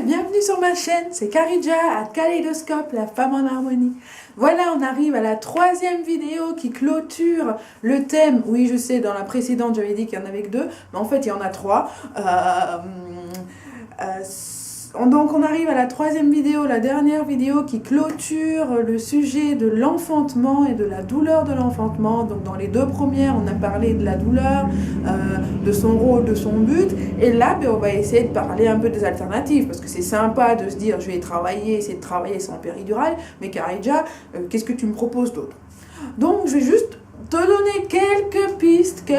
bienvenue sur ma chaîne, c'est Karidja à Kaléidoscope, la femme en harmonie. Voilà, on arrive à la troisième vidéo qui clôture le thème. Oui, je sais, dans la précédente, j'avais dit qu'il y en avait que deux, mais en fait, il y en a trois. Donc, on arrive à la troisième vidéo, la dernière vidéo qui clôture le sujet de l'enfantement et de la douleur de l'enfantement. Donc, dans les deux premières, on a parlé de la douleur, de son rôle, de son but. Et là, on va essayer de parler un peu des alternatives, parce que c'est sympa de se dire, je vais travailler, essayer de travailler sans péridurale, mais Karidja, qu'est-ce que tu me proposes d'autre? Donc, je vais juste te donner quelques pistes,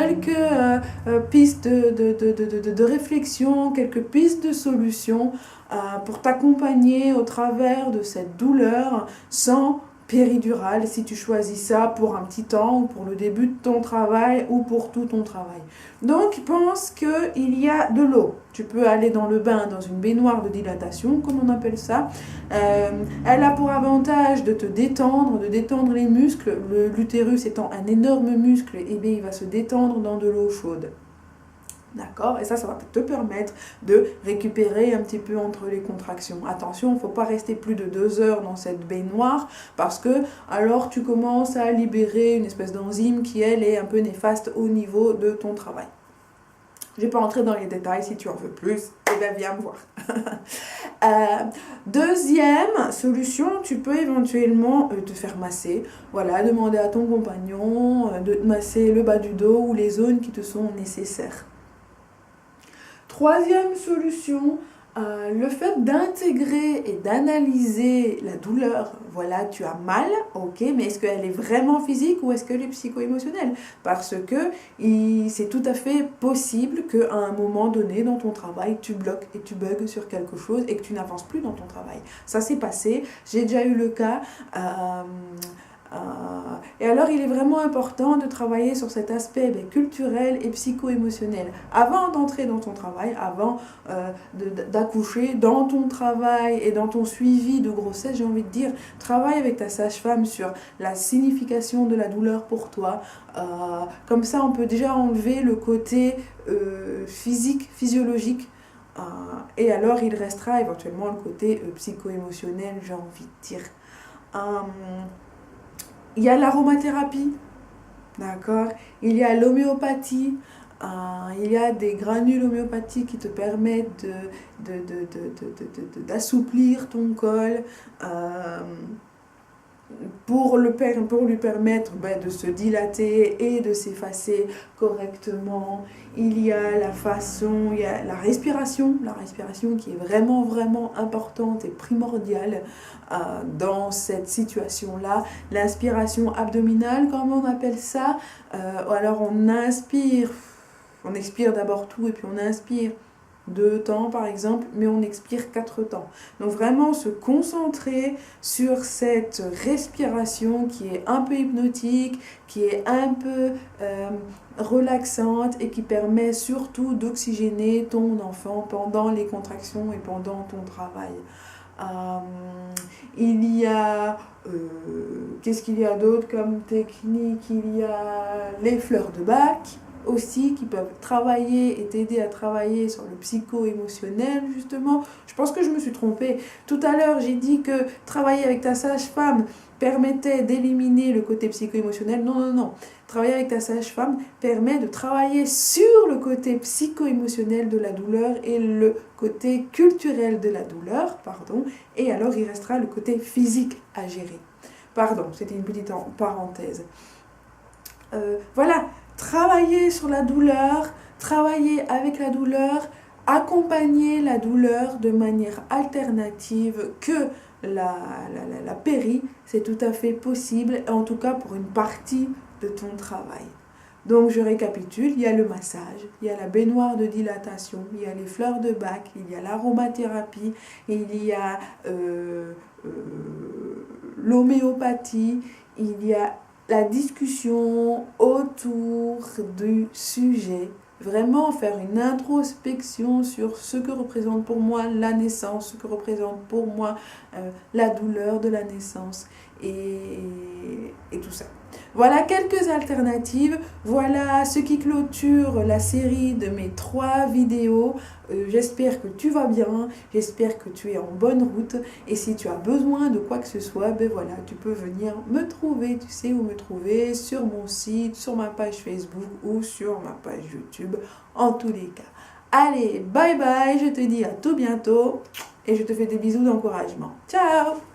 pistes de réflexion, quelques pistes de solutions pour t'accompagner au travers de cette douleur sans péridurale, si tu choisis ça pour un petit temps ou pour le début de ton travail ou pour tout ton travail. Donc, pense qu'il y a de l'eau. Tu peux aller dans le bain, dans une baignoire de dilatation, comme on appelle ça. Elle a pour avantage de te détendre, de détendre les muscles. L'utérus étant un énorme muscle, eh bien, il va se détendre dans de l'eau chaude. D'accord? Et ça va te permettre de récupérer un petit peu entre les contractions. Attention, il ne faut pas rester plus de 2 heures dans cette baignoire parce que alors tu commences à libérer une espèce d'enzyme qui, elle, est un peu néfaste au niveau de ton travail. Je ne vais pas entrer dans les détails, si tu en veux plus, eh bien viens me voir. Deuxième solution, tu peux éventuellement te faire masser. Voilà, demander à ton compagnon de te masser le bas du dos ou les zones qui te sont nécessaires. Troisième solution, le fait d'intégrer et d'analyser la douleur. Voilà, tu as mal, ok, mais est-ce qu'elle est vraiment physique ou est-ce qu'elle est psycho-émotionnelle? Parce que c'est tout à fait possible qu'à un moment donné dans ton travail, tu bloques et tu bugs sur quelque chose et que tu n'avances plus dans ton travail. Ça s'est passé, j'ai déjà eu le cas. Et alors, il est vraiment important de travailler sur cet aspect culturel et psycho-émotionnel. Avant d'entrer dans ton travail, avant d'accoucher, dans ton travail et dans ton suivi de grossesse, j'ai envie de dire, travaille avec ta sage-femme sur la signification de la douleur pour toi. Comme ça, on peut déjà enlever le côté physique, physiologique. Et alors, il restera éventuellement le côté psycho-émotionnel, j'ai envie de dire. Il y a l'aromathérapie, d'accord? Il y a l'homéopathie, il y a des granules homéopathiques qui te permettent d'assouplir ton col, pour lui permettre de se dilater et de s'effacer correctement. Il y a il y a la respiration qui est vraiment, vraiment importante et primordiale dans cette situation-là. L'inspiration abdominale, comme on appelle ça. Alors on expire d'abord tout et puis on inspire 2 temps par exemple, mais on expire 4 temps. Donc vraiment se concentrer sur cette respiration qui est un peu hypnotique, qui est un peu relaxante et qui permet surtout d'oxygéner ton enfant pendant les contractions et pendant ton travail. Il y a qu'est-ce qu'il y a d'autre comme technique? Il y a les fleurs de Bach aussi qui peuvent travailler et t'aider à travailler sur le psycho-émotionnel justement. Je pense que je me suis trompée. Tout à l'heure, j'ai dit que travailler avec ta sage-femme permettait d'éliminer le côté psycho-émotionnel. Non, non, non. Travailler avec ta sage-femme permet de travailler sur le côté psycho-émotionnel de la douleur et le côté culturel de la douleur, pardon. Et alors, il restera le côté physique à gérer. Pardon, c'était une petite parenthèse. Voilà. Travailler sur la douleur, travailler avec la douleur, accompagner la douleur de manière alternative que la péri, c'est tout à fait possible, en tout cas pour une partie de ton travail. Donc je récapitule, il y a le massage, il y a la baignoire de dilatation, il y a les fleurs de Bach, il y a l'aromathérapie, il y a l'homéopathie, il y a la discussion autour du sujet, vraiment faire une introspection sur ce que représente pour moi la naissance, ce que représente pour moi la douleur de la naissance et tout ça. Voilà quelques alternatives, voilà ce qui clôture la série de mes 3 vidéos. J'espère que tu vas bien, j'espère que tu es en bonne route et si tu as besoin de quoi que ce soit, ben voilà, tu peux venir me trouver, tu sais où me trouver, sur mon site, sur ma page Facebook ou sur ma page YouTube, en tous les cas. Allez, bye bye, je te dis à tout bientôt et je te fais des bisous d'encouragement. Ciao!